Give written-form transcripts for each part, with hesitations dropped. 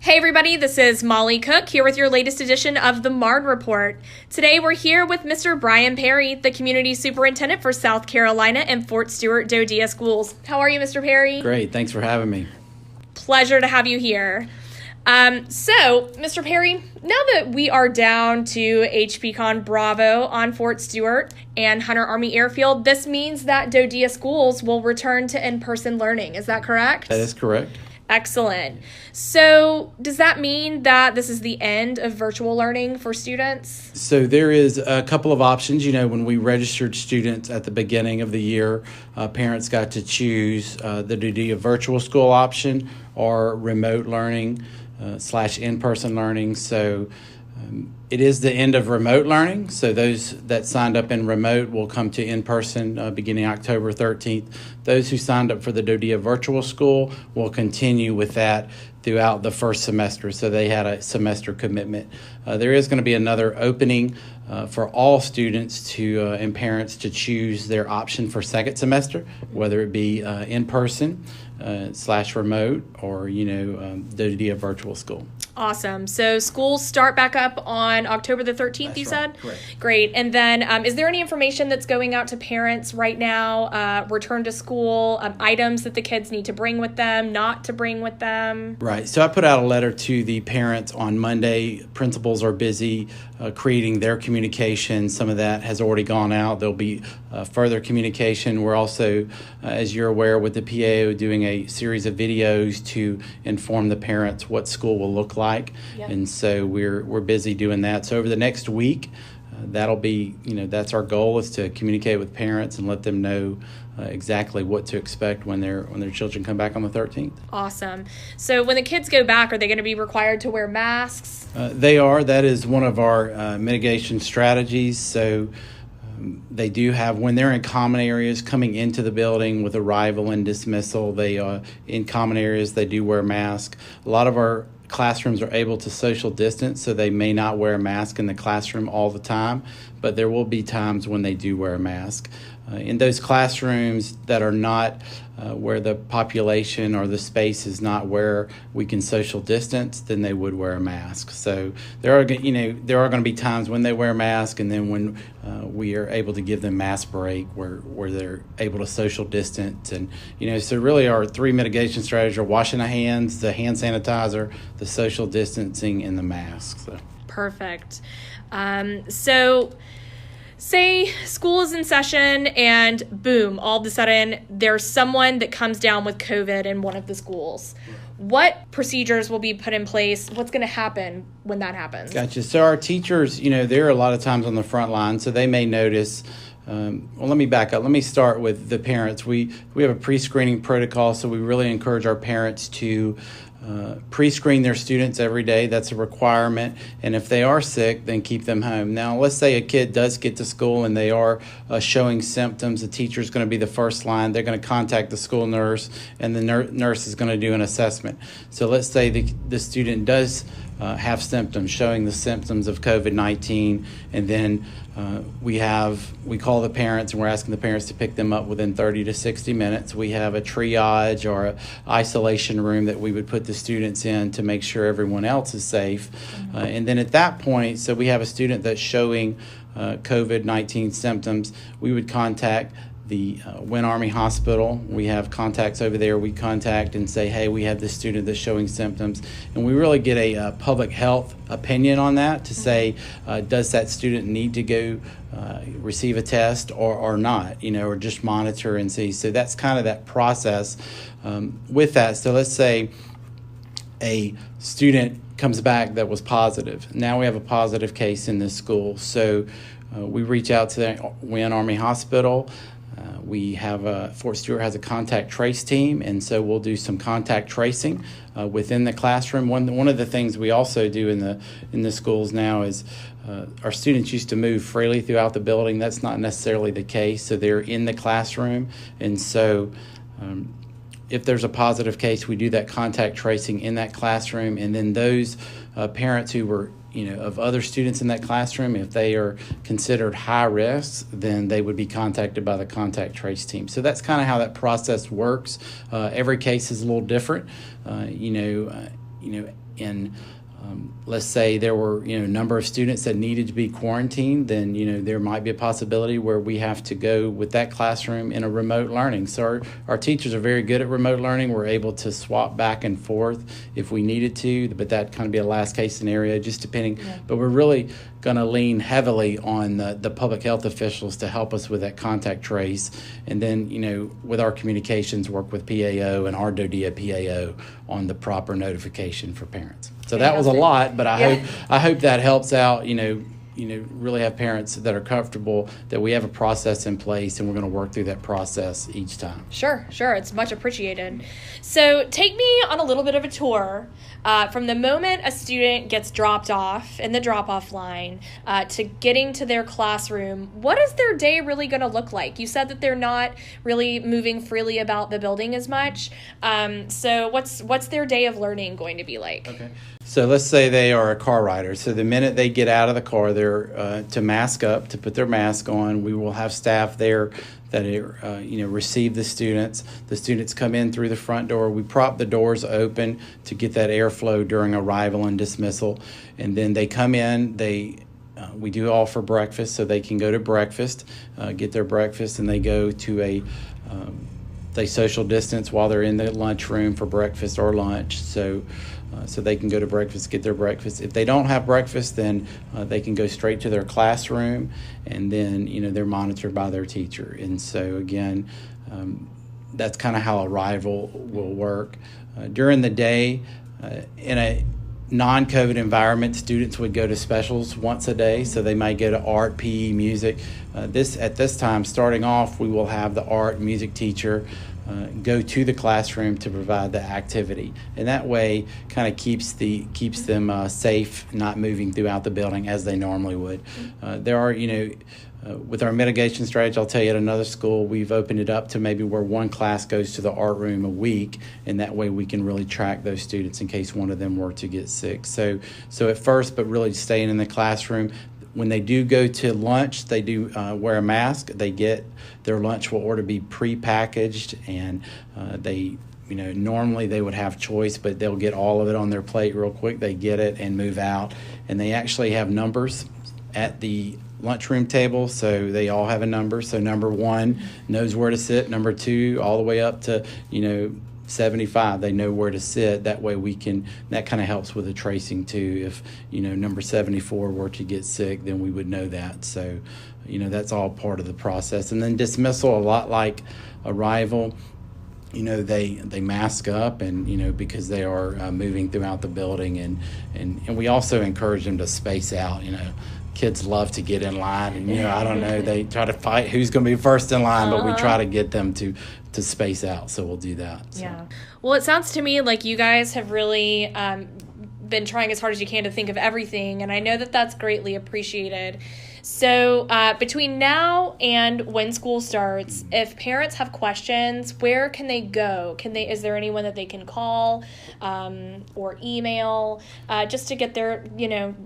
Hey everybody, this is Molly Cook here with your latest edition of the Marne Report. Today we're here with Mr. Brian Perry, the Community Superintendent for South Carolina and Fort Stewart DoDEA Schools. How are you, Mr. Perry? Great, thanks for having me. Pleasure to have you here. So, Mr. Perry, now that we are down to HPCon Bravo on Fort Stewart and Hunter Army Airfield, this means that DoDEA Schools will return to in-person learning. Is that correct? That is correct. Excellent. So does that mean that this is the end of virtual learning for students? So there is a couple of options. You know, when we registered students at the beginning of the year, parents got to choose the DoDEA virtual school option or remote learning / in-person learning. So it is the end of remote learning. So those that signed up in remote will come to in-person beginning October 13th. Those who signed up for the DoDEA virtual school will continue with that throughout the first semester. So they had a semester commitment. There is going to be another opening for all students to and parents to choose their option for second semester, whether it be in-person / remote or, DoDEA virtual school. Awesome. So schools start back up on October the 13th, That's you right. said? Correct. Great. And then is there any information that's going out to parents right now, return to school, items that the kids need to bring with them, not to bring with them? Right. So I put out a letter to the parents on Monday. Principals are busy creating their communication. Some of that has already gone out. There'll be further communication. We're also, as you're aware, with the PAO doing a series of videos to inform the parents what school will look like. Yep. And so we're busy doing that. So over the next week, that'll be, that's our goal, is to communicate with parents and let them know exactly what to expect when their children come back on the 13th. Awesome. So when the kids go back, are they going to be required to wear masks? They are. That is one of our mitigation strategies. So they do have, when they're in common areas coming into the building with arrival and dismissal, they in common areas, they do wear masks. A lot of our classrooms are able to social distance, so they may not wear a mask in the classroom all the time, but there will be times when they do wear a mask. In those classrooms that are not where the population or the space is not where we can social distance, then they would wear a mask. So there are going to be times when they wear a mask, and then when we are able to give them mask break where they're able to social distance. And so really our three mitigation strategies are washing the hands, the hand sanitizer, the social distancing, and the mask. So. Perfect. So say school is in session and boom, all of a sudden there's someone that comes down with COVID in one of the schools. What procedures will be put in place? What's going to happen when that happens? Gotcha. So our teachers, they're a lot of times on the front line, so they may notice. Well, let me back up. Let me start with the parents. We have a pre-screening protocol, so we really encourage our parents to pre-screen their students every day. That's a requirement. And if they are sick, then keep them home. Now, let's say a kid does get to school and they are showing symptoms. The teacher is going to be the first line. They're going to contact the school nurse, and the nurse is going to do an assessment. So let's say the student does have symptoms, showing the symptoms of COVID-19, and then we call the parents, and we're asking the parents to pick them up within 30 to 60 minutes. We have a triage or a isolation room that we would put the students in to make sure everyone else is safe. And then at that point, so we have a student that's showing COVID-19 symptoms, we would contact the Wynn Army Hospital. We have contacts over there. We contact and say, hey, we have this student that's showing symptoms. And we really get a public health opinion on that to say, does that student need to go receive a test or not, or just monitor and see. So that's kind of that process with that. So let's say a student comes back that was positive. Now we have a positive case in this school. So we reach out to the Wynn Army Hospital. We have Fort Stewart has a contact trace team, and so we'll do some contact tracing within the classroom. One of the things we also do in the schools now is our students used to move freely throughout the building. That's not necessarily the case, so they're in the classroom, and so if there's a positive case, we do that contact tracing in that classroom, and then those parents who were of other students in that classroom, if they are considered high risk, then they would be contacted by the contact trace team. So that's kind of how that process works. Every case is a little different. in let's say there were, a number of students that needed to be quarantined, then, there might be a possibility where we have to go with that classroom in a remote learning. So our teachers are very good at remote learning. We're able to swap back and forth if we needed to, but that kind of be a last case scenario, just depending. Yeah. But we're really going to lean heavily on the public health officials to help us with that contact trace. And then, with our communications, work with PAO and our DoDEA PAO on the proper notification for parents. So that was a lot, but I hope that helps out, really have parents that are comfortable that we have a process in place and we're going to work through that process each time. Sure. It's much appreciated. So take me on a little bit of a tour from the moment a student gets dropped off in the drop-off line to getting to their classroom. What is their day really going to look like? You said that they're not really moving freely about the building as much. So what's their day of learning going to be like? Okay. So let's say they are a car rider. So the minute they get out of the car, they're to mask up, to put their mask on. We will have staff there that receive the students. The students come in through the front door. We prop the doors open to get that airflow during arrival and dismissal. And then they come in. We do offer breakfast, so they can go to breakfast, get their breakfast, and they go to they social distance while they're in the lunchroom for breakfast or lunch. So they can go to breakfast, get their breakfast. If they don't have breakfast, then they can go straight to their classroom, and then they're monitored by their teacher. And so again, that's kind of how arrival will work. During the day, in a non-COVID environment, students would go to specials once a day, so they might go to art, PE, music. At this time, starting off, we will have the art music teacher go to the classroom to provide the activity, and that way kind of keeps them safe, not moving throughout the building as they normally would. There are, with our mitigation strategy, I'll tell you, at another school, we've opened it up to maybe where one class goes to the art room a week, and that way we can really track those students in case one of them were to get sick. So at first, but really staying in the classroom. When they do go to lunch, they do wear a mask. They get their lunch will order be pre-packaged, and normally they would have choice, but they'll get all of it on their plate real quick. They get it and move out, and they actually have numbers at the lunchroom table, so they all have a number. So number 1 knows where to sit. Number 2, all the way up to 75, they know where to sit. That way that kind of helps with the tracing too. If number 74 were to get sick, then we would know that. So that's all part of the process. And then dismissal, a lot like arrival, they mask up, and because they are moving throughout the building, and we also encourage them to space out. Kids love to get in line, and I don't know, they try to fight who's going to be first in line, but we try to get them to space out, so we'll do that. So. Yeah. Well, it sounds to me like you guys have really been trying as hard as you can to think of everything, and I know that that's greatly appreciated. So between now and when school starts, if parents have questions, where can they go? Is there anyone that they can call or email just to get their,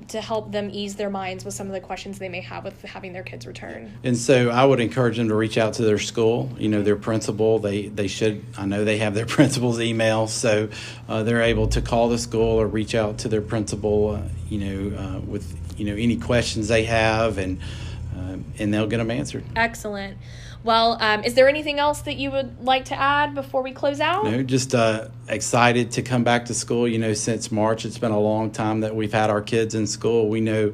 to help them ease their minds with some of the questions they may have with having their kids return? And so I would encourage them to reach out to their school, their principal. They should, I know they have their principal's email, so they're able to call the school or reach out to their principal, with any questions they have, and they'll get them answered. Excellent. Well, is there anything else that you would like to add before we close out? No, just excited to come back to school. Since March, it's been a long time that we've had our kids in school. We know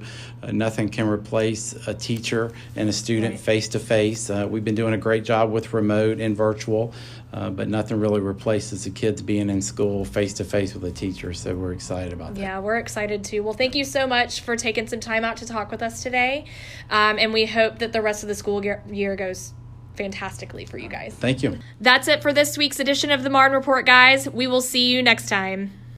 nothing can replace a teacher and a student face-to-face. We've been doing a great job with remote and virtual, but nothing really replaces the kids being in school face-to-face with a teacher, so we're excited about that. Yeah, we're excited too. Well, thank you so much for taking some time out to talk with us today, and we hope that the rest of the school year goes fantastically for you guys. Thank you. That's it for this week's edition of the Marne Report, guys. We will see you next time.